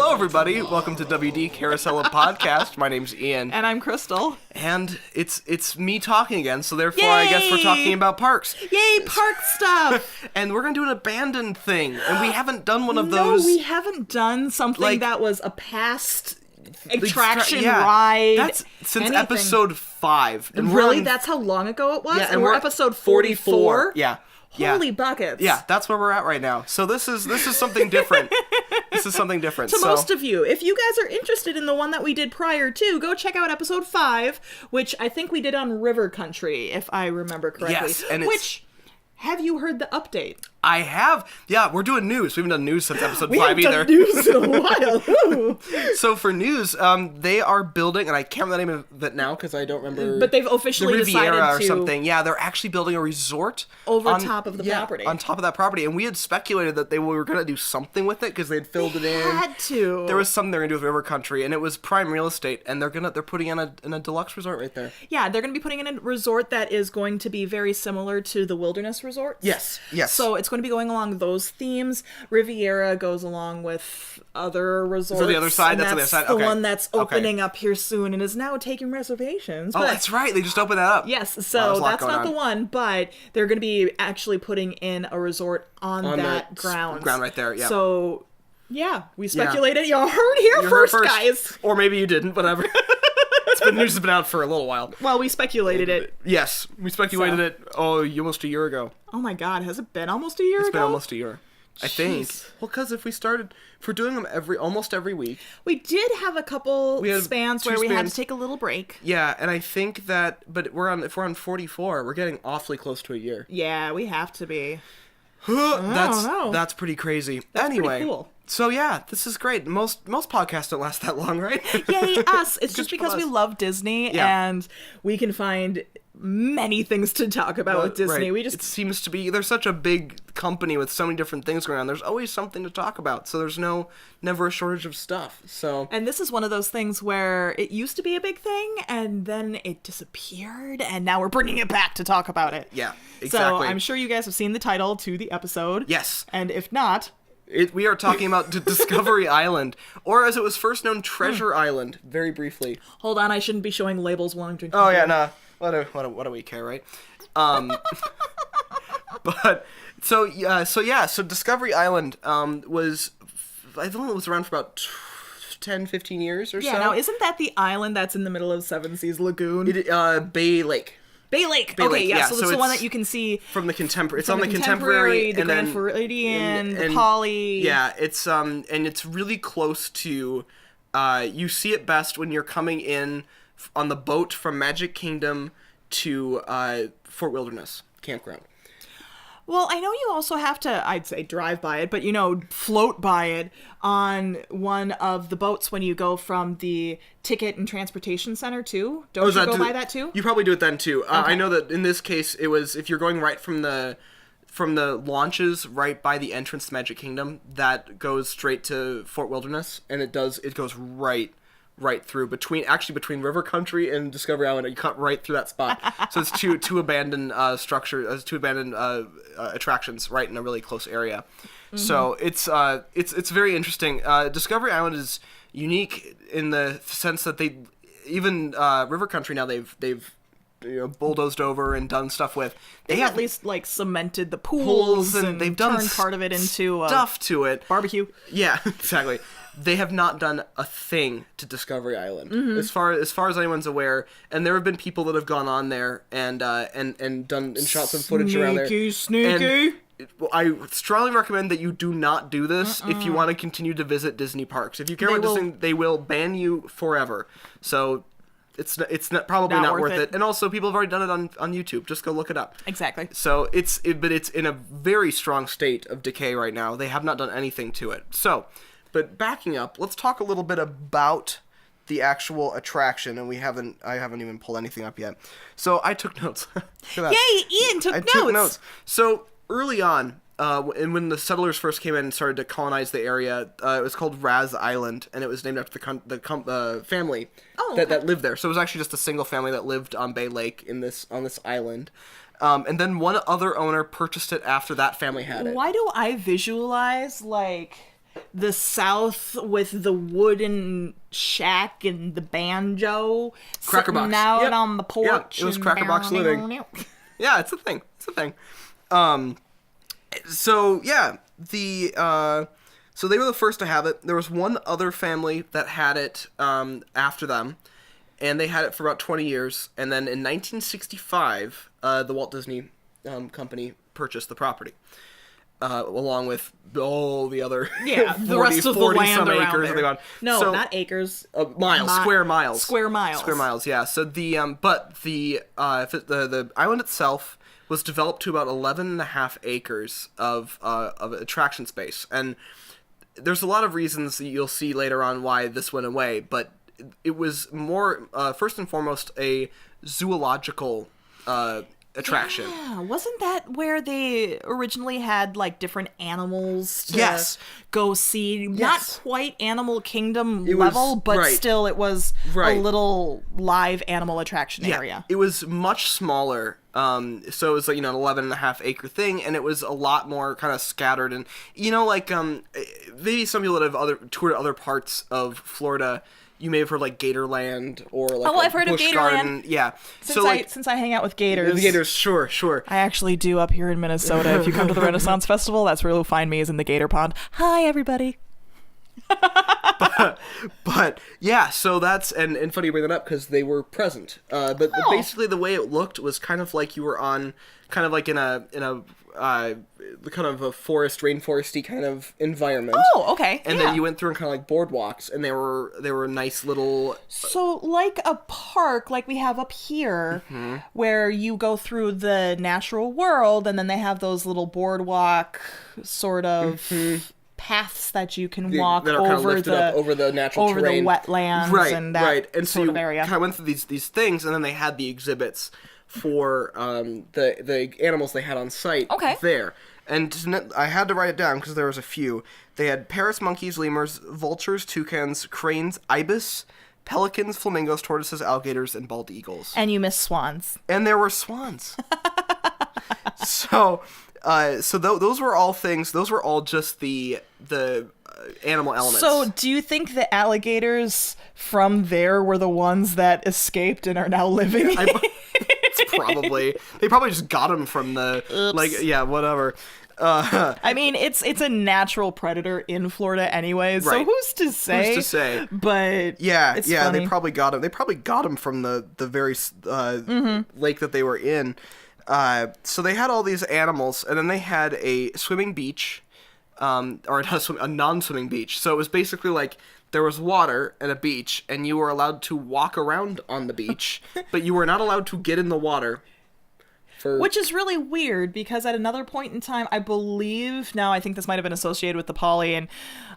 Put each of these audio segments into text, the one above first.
Hello, everybody. Welcome to WD Carousel Podcast. My name's Ian. And I'm Crystal. And it's me talking again, so therefore Yay! I guess we're talking about parks. Yay, park stuff! And we're going to do an abandoned thing. And we haven't done one of those. No, we haven't done something that was a past attraction yeah. ride. That's since anything. episode 5. And really? That's how long ago it was? Yeah, and we're episode 44? Yeah. Holy buckets. Yeah, that's where we're at right now. So this is something different. This is something different. To most of you. If you guys are interested in the one that we did prior to, go check out episode 5, which I think we did on River Country, if I remember correctly. Yes, and have you heard the update? I have. Yeah, we're doing news. We haven't done news since episode 5 we haven't either. done news in a while. Ooh. So for news, they are building, and I can't remember the name of it now because I don't remember. But they've officially the Riviera decided or something. Yeah, they're actually building a resort over top of the property. On top of that property, and we had speculated that they were going to do something with it because they'd filled it in. Had to. There was something they're going to do with River Country, and it was prime real estate, and they're putting in a deluxe resort right there. Yeah, they're going to be putting in a resort that is going to be very similar to the Wilderness Resorts. Yes. So it's going to be going along those themes. Riviera goes along with other resorts. So the other side, that's the other side. The okay. one that's opening up here soon and is now taking reservations. Oh, that's right. They just opened that up. Yes, so that's not the one, but they're going to be actually putting in a resort on that ground. Ground right there, yeah. So, yeah, we speculated. Y'all heard here first, guys. Or maybe you didn't, whatever. News has been out for a little while. Well, we speculated it. Yes, we speculated it, almost a year ago. Oh my god, has it been almost a year ago? It's been almost a year. I think. Well, because if we're doing them almost every week. We did have a couple spans where we had to take a little break. Yeah, and I think that, but if we're on 44, we're getting awfully close to a year. Yeah, we have to be. That's pretty crazy. That's anyway, pretty cool. So yeah, this is great. Most podcasts don't last that long, right? Yay, us! It's just because we love Disney and we can find many things to talk about with Disney. Right. It seems to be there's such a big company with so many different things going on. There's always something to talk about. So there's never a shortage of stuff. So and this is one of those things where it used to be a big thing and then it disappeared and now we're bringing it back to talk about it. Yeah, exactly. So I'm sure you guys have seen the title to the episode. Yes. And if not, we are talking about Discovery Island, or as it was first known, Treasure Island, very briefly. Hold on, I shouldn't be showing labels while I'm drinking. Oh yeah, nah. What do we care, right? But so Discovery Island was, I think it was around for about 10, 15 years or so. Yeah, now isn't that the island that's in the middle of Seven Seas Lagoon? Bay Lake. Bay Lake. Okay, yeah. So it's the one that you can see from the Contemporary. It's on the Contemporary, the Grand Floridian, the Poly. Yeah, it's and it's really close to. You see it best when you're coming in on the boat from Magic Kingdom to Fort Wilderness Campground. Well, I know you also have to, I'd say drive by it, but float by it on one of the boats when you go from the Ticket and Transportation Center too. Don't you go by that too? You probably do it then too. Okay. I know that in this case it was if you're going right from the launches right by the entrance to Magic Kingdom, that goes straight to Fort Wilderness, and it goes right through between River Country and Discovery Island. You cut right through that spot. So it's two abandoned attractions right in a really close area. Mm-hmm. So it's very interesting. Discovery Island is unique in the sense that they even River Country now they've bulldozed over and done stuff with. They have at least cemented the pools and they've done part of it into stuff to it. Barbecue. Yeah, exactly. They have not done a thing to Discovery Island, as far as anyone's aware. And there have been people that have gone on there and shot some footage around there. Sneaky. I strongly recommend that you do not do this if you want to continue to visit Disney parks. If you care about Disney, they will ban you forever. So it's probably not worth it. And also, people have already done it on YouTube. Just go look it up. Exactly. So but it's in a very strong state of decay right now. They have not done anything to it. So. But backing up, let's talk a little bit about the actual attraction, and I haven't even pulled anything up yet. So I took notes. Yay, Ian took notes. So early on, and when the settlers first came in and started to colonize the area, it was called Raz Island, and it was named after the family that lived there. So it was actually just a single family that lived on Bay Lake on this island. And then one other owner purchased it after that family had it. Why do I visualize the South with the wooden shack and the banjo Cracker sitting box. out Yep. on the porch. Yeah, it was and cracker box living. Yeah, it's a thing. It's a thing. So yeah, so they were the first to have it. There was one other family that had it after them, and they had it for about 20 years. And then in 1965, the Walt Disney Company purchased the property, along with all the other the rest of the land some around acres there. that they got. No, So- not acres. square miles. Square miles. Square miles, yeah. So the island itself was developed to about 11.5 acres of attraction space, and there's a lot of reasons that you'll see later on why this went away, but it was more first and foremost a zoological attraction. Yeah, wasn't that where they originally had like different animals to Yes. go see? Not Yes. quite Animal Kingdom It was- level, but right. still it was Right. a little live animal attraction area. It was much smaller. So it was like, an 11.5 acre thing, and it was a lot more kind of scattered. And, like, maybe some people that have toured other parts of Florida, you may have heard like Gatorland or like I've heard of Busch Gatorland. Garden. Yeah. Since I hang out with gators. The Gators, sure. I actually do up here in Minnesota. If you come to the Renaissance Festival, that's where you'll find me, is in the Gator Pond. Hi, everybody. But yeah, so that's and funny you bring that up because they were present. But basically the way it looked was kind of like you were on kind of like in a kind of a rainforesty kind of environment. Oh, okay. And then you went through and kind of like boardwalks, and they were nice little. So like a park like we have up here, where you go through the natural world, and then they have those little boardwalk sort of paths that you can walk that are kind of over lifted up over the natural terrain. the wetlands and that and sort so of area. kind of went through these things, and then they had the exhibits for the animals they had on site there. And I had to write it down because there was a few. They had parrots, monkeys, lemurs, vultures, toucans, cranes, ibis, pelicans, flamingos, tortoises, alligators, and bald eagles. And you miss swans. And there were swans. So those were all things. Those were all just the animal elements. So do you think the alligators from there were the ones that escaped and are now living? Probably. They probably just got them from the whatever. I mean, it's a natural predator in Florida anyway, so Right. who's to say? Who's to say? But it's funny. They probably got them. They probably got them from the very lake that they were in. So they had all these animals, and then they had a swimming beach, or a non-swimming beach. So it was basically like there was water and a beach, and you were allowed to walk around on the beach, but you were not allowed to get in the water. Which is really weird, because at another point in time, I believe, now I think this might have been associated with the Poly, and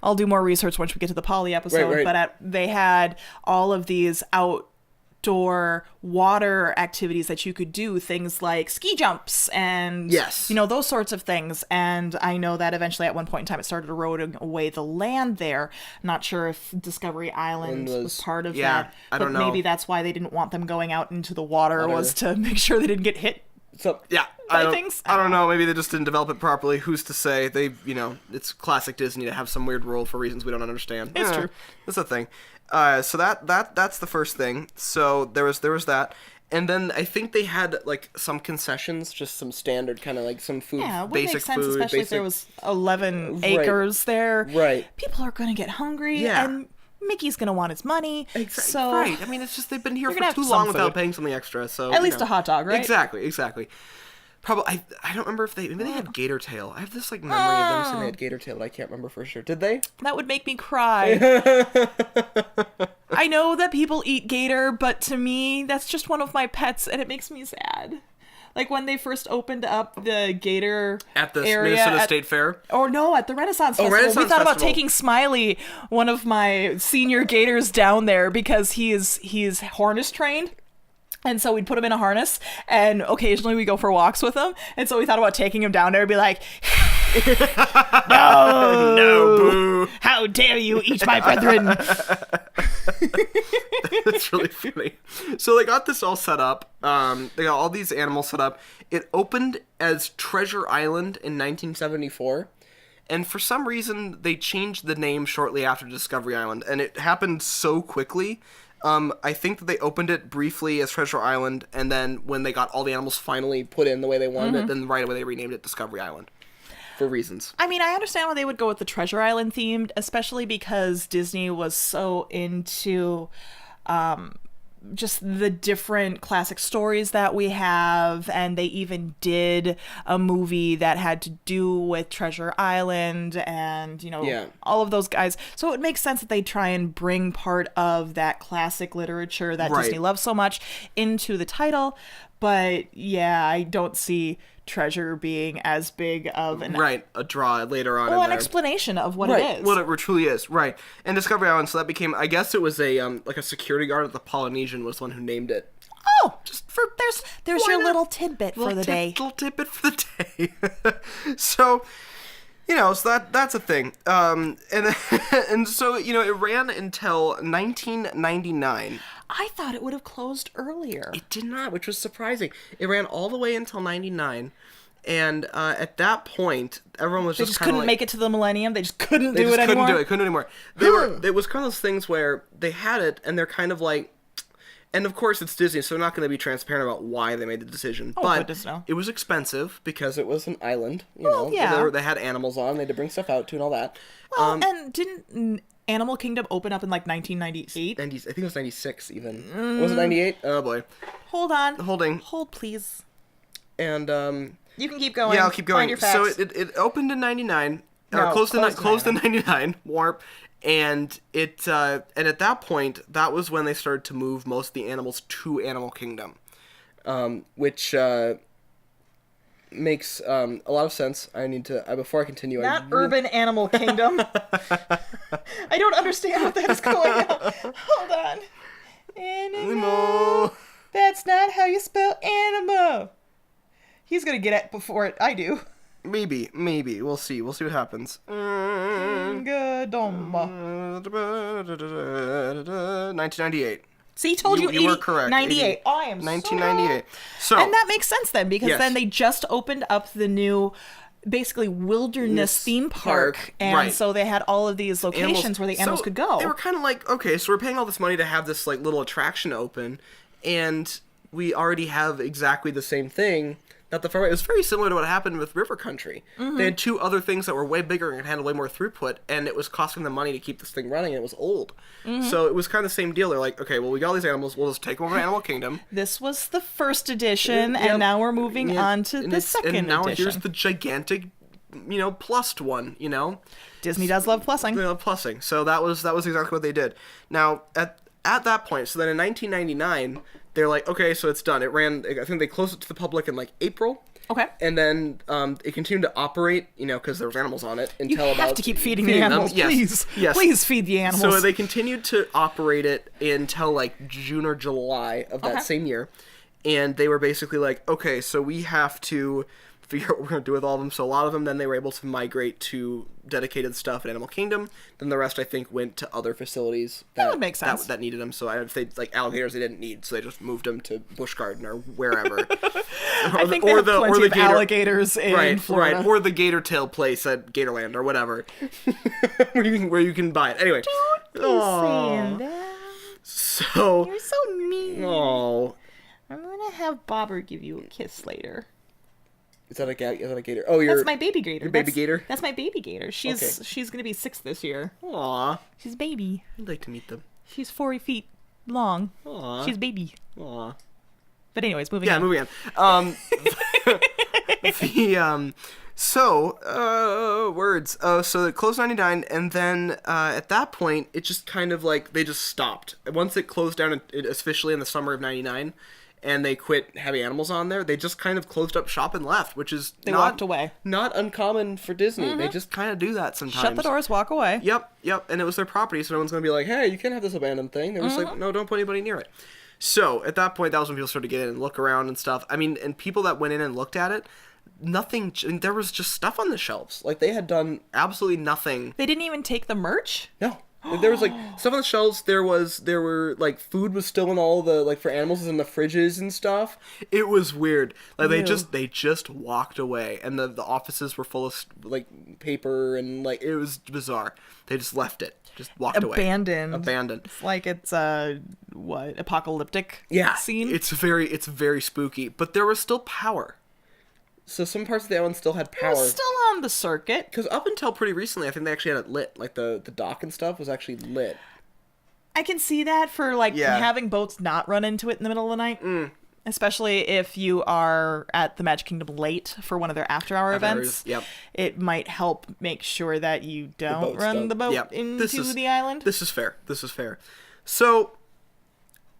I'll do more research once we get to the Poly episode, Right. but they had all of these outdoor water activities that you could do, things like ski jumps and those sorts of things. And I know that eventually at one point in time it started eroding away the land there. Not sure if Discovery Island was part of that, I don't know. Maybe that's why they didn't want them going out into the water, was to make sure they didn't get hit. So I don't know. Maybe they just didn't develop it properly. Who's to say? They, it's classic Disney to have some weird rule for reasons we don't understand. It's true. That's the thing. So that's the first thing. So there was that, and then I think they had like some concessions, just some standard kind of like some food, basic make sense, food, especially if there was 11 acres there. Right. People are going to get hungry, and Mickey's going to want his money. Exactly. So right. I mean, it's just they've been here for too some long without food. paying something extra. So at least a hot dog, right? Exactly. Probably. I don't remember if maybe they had gator tail. I have this like memory of them saying they had gator tail, but I can't remember for sure. Did they? That would make me cry. I know that people eat gator, but to me, that's just one of my pets, and it makes me sad. Like when they first opened up the gator at the area Minnesota State Fair? Or no, at the Renaissance Festival. Renaissance we thought about Festival. taking Smiley, one of my senior gators, down there because he's harness trained. And so we'd put him in a harness, and occasionally we go for walks with him. And so we thought about taking him down there and be like, no, boo. How dare you eat my brethren? That's really funny. So they got this all set up. They got all these animals set up. It opened as Treasure Island in 1974. And for some reason, they changed the name shortly after Discovery Island, and it happened so quickly. I think that they opened it briefly as Treasure Island, and then when they got all the animals finally put in the way they wanted it, then right away they renamed it Discovery Island. For reasons. I mean, I understand why they would go with the Treasure Island themed, especially because Disney was so into just the different classic stories that we have, and they even did a movie that had to do with Treasure Island and, all of those guys. So it makes sense that they try and bring part of that classic literature that Disney loves so much into the title. But yeah, I don't see Treasure being as big of a draw later on. Well, an explanation of what it is. What it truly is, right. And Discovery Island, so that became, I guess it was a like a security guard at the Polynesian was the one who named it. Oh, just for there's your little tidbit for the day. Little tidbit for the day. So, so that's a thing. And so, it ran until 1999. I thought it would have closed earlier. It did not, which was surprising. It ran all the way until 99, and at that point, everyone was just couldn't make it to the millennium. They just couldn't do it anymore. Couldn't do it anymore. It was kind of those things where they had it, and they're kind of like, and of course it's Disney, so they're not going to be transparent about why they made the decision. But it was expensive because it was an island. Yeah. They had animals on. They had to bring stuff out to and all that. Well, and didn't Animal Kingdom open up in like 1998? I think it was 96 even. Was it 98? Oh boy. Hold on. Hold, please. And you can keep going. Yeah, I'll keep going. Find your facts. So it opened in 99, or closed in 99, warp, and it and at that point, that was when they started to move most of the animals to Animal Kingdom, which makes a lot of sense. I need to before I continue. Urban Animal Kingdom. I don't understand what that is going on. Hold on. Animal. That's not how you spell animal. He's gonna get it before I do. Maybe. We'll see. We'll see what happens. 1998. See, told you were correct. 98. I am 1998. So, and that makes sense then, because then they just opened up the new, basically, wilderness theme park, and so they had all of these locations where the animals could go. They were kind of like, okay, so we're paying all this money to have this like little attraction open, and we already have exactly the same thing. It was very similar to what happened with River Country. They had two other things that were way bigger and handled way more throughput, and it was costing them money to keep this thing running, and it was old. So it was kind of the same deal. They're like, okay, well, we got all these animals, we'll just take them over to Animal Kingdom. This was the first edition, and now we're moving on to the second edition. And now here's the gigantic, plussed one, Disney does love plussing. They love plussing. So that was exactly what they did. Now, at that point, so then in 1999... they're like, okay, so it's done. It ran, I think they closed it to the public in like April. Okay. And then it continued to operate, because there was animals on it until about... You have to keep feeding the animals, please. Yes. Please feed the animals. So they continued to operate it until like June or July of that same year. And they were basically like, okay, so we have to figure out what we're going to do with all of them. So a lot of them, then they were able to migrate to dedicated stuff at Animal Kingdom. Then the rest, I think, went to other facilities that would make sense. That needed them. So I'd say, like, alligators they didn't need, so they just moved them to Busch Garden or wherever. I think they have plenty of alligators in Florida. Right, or the gator tail place at Gatorland or whatever, where you can buy it. Anyway. Don't be saying that. So. You're so mean. Oh. I'm gonna have Bobber give you a kiss later. Is that a gator? Oh, that's my baby gator. Your baby gator? That's my baby gator. She's gonna be 6 this year. Aww. She's baby. I'd like to meet them. She's 40 feet long. Aww. She's baby. Aww. But anyways, moving on. Yeah, moving on. Words. So it closed 99, and then at that point, it just kind of like, they just stopped. Once it closed down officially in the summer of 99, and they quit having animals on there, they just kind of closed up shop and left, which is walked away. Not uncommon for Disney. They just kind of do that sometimes. Shut the doors, walk away. Yep, and it was their property, so no one's going to be like, hey, you can't have this abandoned thing. They're just like, no, don't put anybody near it. So, at that point, that was when people started to get in and look around and stuff. I mean, and people that went in and looked at it, there was just stuff on the shelves. Like, they had done absolutely nothing. They didn't even take the merch? No. There was like stuff on the shelves. There were like food was still in all the like for animals in the fridges and stuff. It was weird. Like Ew. they just walked away, and the offices were full of like paper and like it was bizarre. They just left it, just walked away, abandoned. It's like it's what apocalyptic scene. It's very spooky, but there was still power. So some parts of the island still had power. It was still on the circuit. Because up until pretty recently, I think they actually had it lit. Like the dock and stuff was actually lit. I can see that for like having boats not run into it in the middle of the night. Especially if you are at the Magic Kingdom late for one of their after-hour events. Yep. It might help make sure that you don't run the boat into the island. This is fair. So,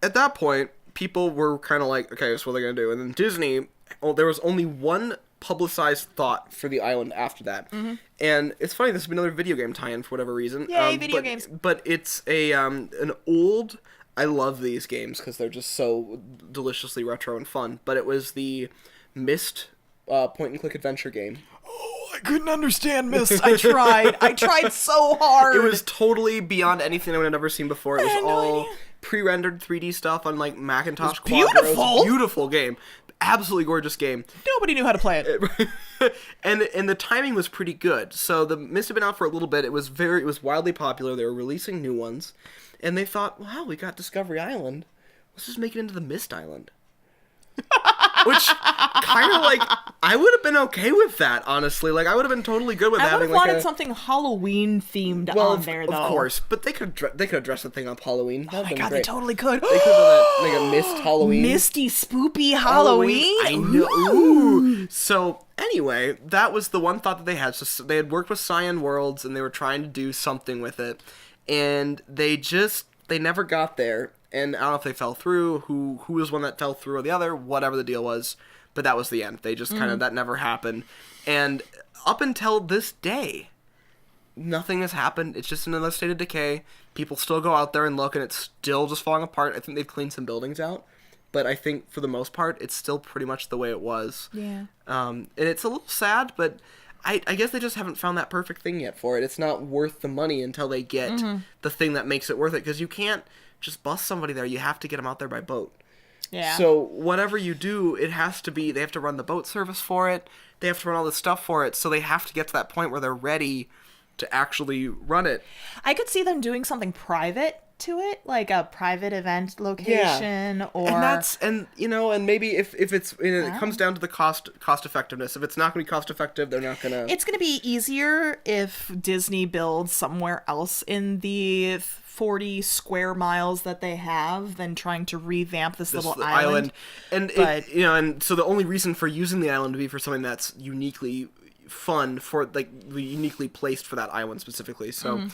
at that point, people were kind of like, okay, so what are they going to do? And then Disney, there was only one publicized thought for the island after that. And it's funny, this has been another video game tie-in for whatever reason. Yay, video games. But it's an old... I love these games because they're just so deliciously retro and fun. But it was the Myst point-and-click adventure game. Oh, I couldn't understand Myst. I tried so hard. It was totally beyond anything I would have ever seen before. It was all pre-rendered 3D stuff on like Macintosh Quadros. Beautiful game. Absolutely gorgeous game. Nobody knew how to play it. and the timing was pretty good. So the Myst had been out for a little bit. It was wildly popular. They were releasing new ones. And they thought, wow, we got Discovery Island. Let's just make it into the Myst Island. Which, kind of like, I would have been okay with that, honestly. Like, I would have been totally good with having like I would have wanted something Halloween-themed on there, though. Of course. But they could have dressed the thing up Halloween. Oh my god, they totally could. They could have done like a Myst Halloween. Misty, spoopy Halloween. I know. Ooh. So, anyway, that was the one thought that they had. So, they had worked with Cyan Worlds, and they were trying to do something with it. And they never got there. And I don't know if they fell through, who was one that fell through or the other, whatever the deal was. But that was the end. They just kind of, that never happened. And up until this day, nothing has happened. It's just another state of decay. People still go out there and look, and it's still just falling apart. I think they've cleaned some buildings out. But I think, for the most part, it's still pretty much the way it was. Yeah. And it's a little sad, but... I guess they just haven't found that perfect thing yet for it. It's not worth the money until they get the thing that makes it worth it. Because you can't just bus somebody there. You have to get them out there by boat. Yeah. So whatever you do, it has to be... They have to run the boat service for it. They have to run all this stuff for it. So they have to get to that point where they're ready to actually run it. I could see them doing something private to it, like a private event location, or and maybe if it's it comes down to the cost effectiveness. If it's not going to be cost effective, they're not going to. It's going to be easier if Disney builds somewhere else in the 40 square miles that they have than trying to revamp this little island. And and so the only reason for using the island would be for something that's uniquely fun, for like uniquely placed for that island specifically. So.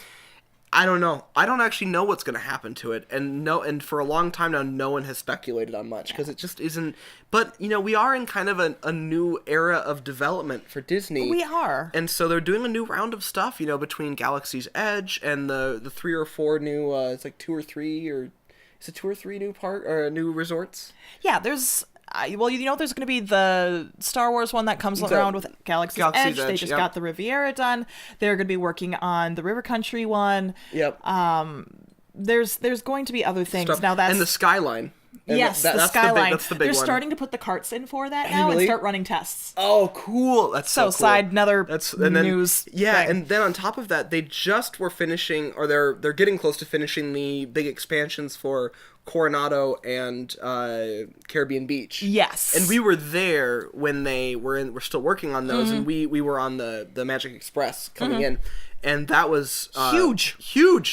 I don't know. I don't actually know what's going to happen to it. And for a long time now, no one has speculated on much because it just isn't. But, we are in kind of a new era of development for Disney. We are. And so they're doing a new round of stuff, between Galaxy's Edge and the 3 or 4 new, it's like 2 or 3, or is it 2 or 3 new resorts? Yeah, there's... there's going to be the Star Wars one that comes around with Galaxy's Edge. They just got the Riviera done. They're going to be working on the River Country one. Yep. There's going to be other things. Now that's... And the Skyline. And the Skyline. That's the big They're one. starting to put the carts in for that now and start running tests. Oh, cool. That's so cool. Another news Yeah, thing. And then on top of that, they just were finishing, or they're getting close to finishing the big expansions for Coronado and Caribbean Beach. Yes. And we were there when they were still working on those, and we were on the Magic Express coming in. And that was huge.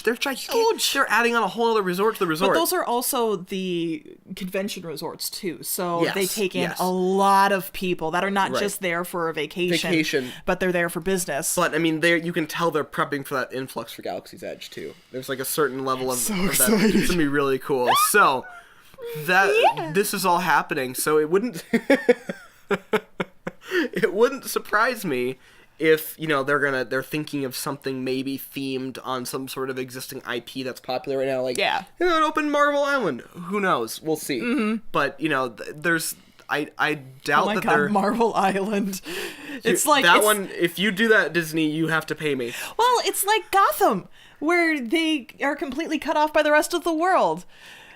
They're gigantic. Huge. They're adding on a whole other resort to the resort. But those are also the convention resorts too. So they take in a lot of people that are not just there for a vacation, but they're there for business. But I mean, you can tell they're prepping for that influx for Galaxy's Edge too. There's like a certain level of that. It's gonna be really cool. So this is all happening. So it wouldn't it wouldn't surprise me if they're thinking of something maybe themed on some sort of existing IP that's popular right now, like an open Marvel Island. Who knows? We'll see. But there's I doubt that they're Marvel Island. It's like that one. If you do that, Disney, you have to pay me. Well, it's like Gotham. where they are completely cut off by the rest of the world.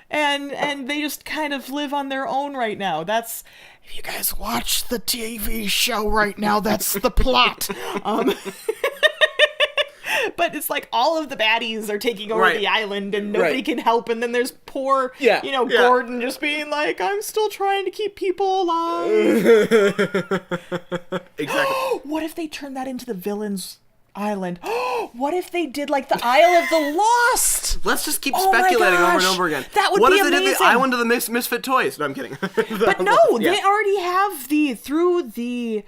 And they just kind of live on their own right now. That's, if you guys watch the TV show right now, that's the plot. But it's like all of the baddies are taking over the island and nobody can help. And then there's poor, Gordon just being like, I'm still trying to keep people alive. Exactly. What if they turned that into the villains' island? What if they did like the Isle of the Lost? Let's just keep speculating over and over again. That would what be if they amazing. did the Island of the Misfit Toys? No, I'm kidding. But no, they already have through the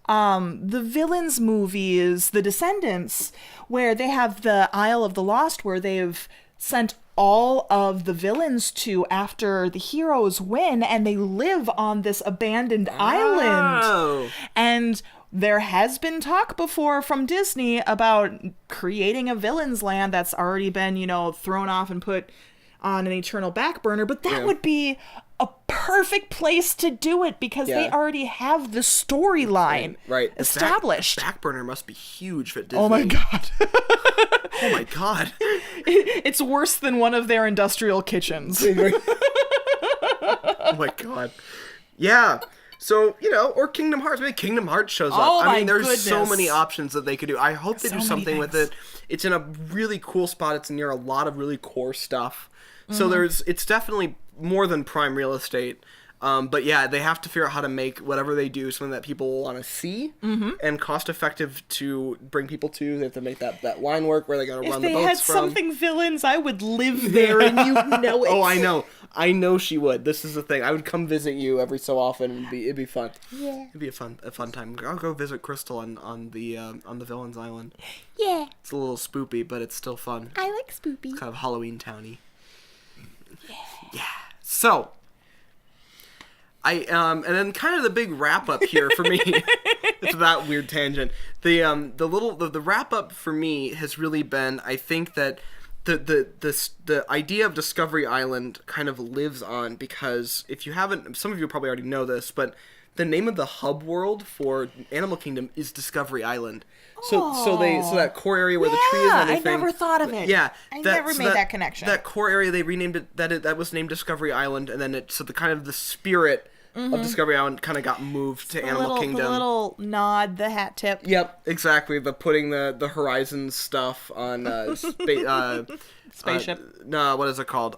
villains movies, The Descendants, where they have the Isle of the Lost, where they've sent all of the villains to after the heroes win, and they live on this abandoned island. And there has been talk before from Disney about creating a villains land that's already been, thrown off and put on an eternal back burner, but that would be a perfect place to do it because they already have the storyline established. Back burner must be huge for Disney. Oh my god. Oh my god. It's worse than one of their industrial kitchens. Oh my god. Yeah. So, or Kingdom Hearts. Maybe Kingdom Hearts shows up. Oh, I mean, there's goodness. so many options that they could do. I hope they do something with it. It's in a really cool spot. It's near a lot of really core stuff. So it's definitely more than prime real estate. But yeah, they have to figure out how to make whatever they do something that people will want to see and cost effective to bring people to. They have to make that line work where they're going to run the boats from. If they had something villains, I would live there and you know it. Oh, I know. I know she would. This is the thing. I would come visit you every so often. It'd be fun. Yeah. It'd be a fun time. I'll go visit Crystal on the Villains Island. Yeah. It's a little spoopy, but it's still fun. I like spoopy. Kind of Halloween towny. Yeah. So, and then kind of the big wrap up here for me. It's that weird tangent. The wrap up for me has really been, I think that the idea of Discovery Island kind of lives on because if you haven't, some of you probably already know this, but the name of the hub world for Animal Kingdom is Discovery Island. So that core area where the tree is and everything. I never thought of it. Yeah, I never made that connection. That core area, they renamed it. That was named Discovery Island, and then the spirit of Discovery Island kind of got moved to Animal Kingdom. The little nod, the hat tip. Yep, exactly. The putting the Horizon stuff on spaceship. No, what is it called?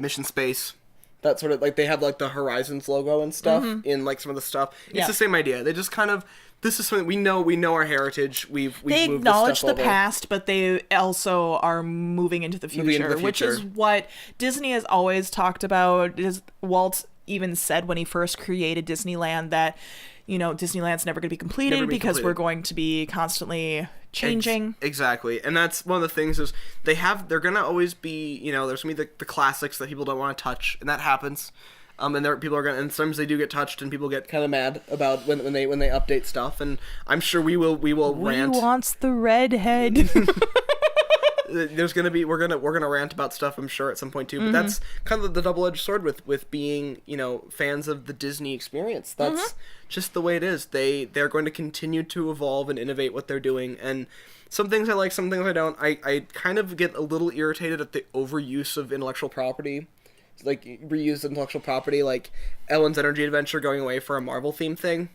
Mission Space. That sort of like they have like the Horizons logo and stuff in like some of the stuff. It's the same idea. They just kind of. This is something we know our heritage. They moved acknowledge the past, but they also are moving into the future, which is what Disney has always talked about. Walt even said when he first created Disneyland that, Disneyland's never going to be completed because we're going to be constantly changing. Exactly. And that's one of the things is they're going to always be, there's going to be the classics that people don't want to touch, and that happens. And people are gonna, and sometimes they do get touched, and people get kind of mad about when they update stuff. And I'm sure we will rant. Who wants the redhead? We're gonna rant about stuff, I'm sure, at some point too. But that's kind of the double-edged sword with being fans of the Disney experience. That's just the way it is. They're going to continue to evolve and innovate what they're doing, and some things I like, some things I don't. I kind of get a little irritated at the overuse of intellectual property. Like reused intellectual property, like Ellen's Energy Adventure going away for a Marvel theme thing.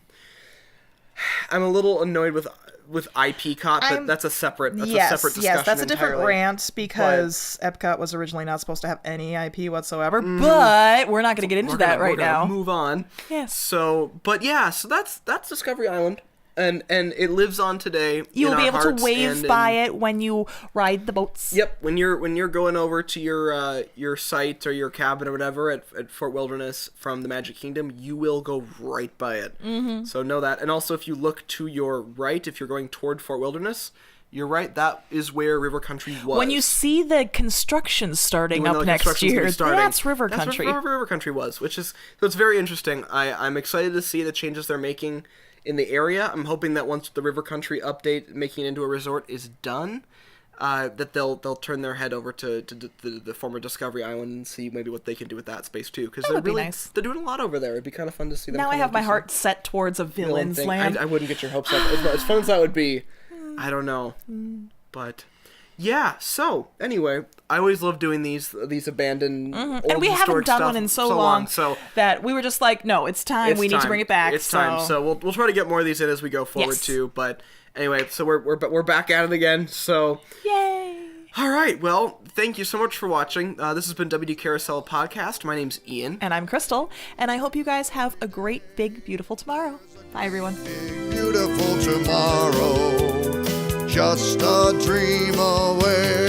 I'm a little annoyed with WDCoP, but that's a separate discussion. Yes, that's a different rant because Epcot was originally not supposed to have any IP whatsoever. But we're not going to get into that right now. Move on. Yes. So that's Discovery Island. And it lives on today. You will be able to wave by it when you ride the boats. Yep, when you're going over to your site or your cabin or whatever at Fort Wilderness from the Magic Kingdom, you will go right by it. Mm-hmm. So know that. And also, if you look to your right, if you're going toward Fort Wilderness, you're right. That is where River Country was. When you see the construction starting up next year, that's River Country. That's where River Country was, so it's very interesting. I'm excited to see the changes they're making in the area. I'm hoping that once the River Country update, making it into a resort, is done, that they'll turn their head over to the former Discovery Island and see maybe what they can do with that space too. Because they're doing a lot over there. It'd be kind of fun to see them. Now I have my heart set towards a villain's land. I wouldn't get your hopes up. As fun as that would be, I don't know. But yeah, so anyway, I always love doing these abandoned old And we haven't historic done stuff one in so long so that we were just like, no, it's time. We need to bring it back. It's time. So we'll try to get more of these in as we go forward too. But anyway, so we're back at it again. So yay! All right. Well, thank you so much for watching. This has been WD Carousel Podcast. My name's Ian. And I'm Crystal. And I hope you guys have a great, big, beautiful tomorrow. Bye, everyone. Big, beautiful tomorrow. Just a dream away.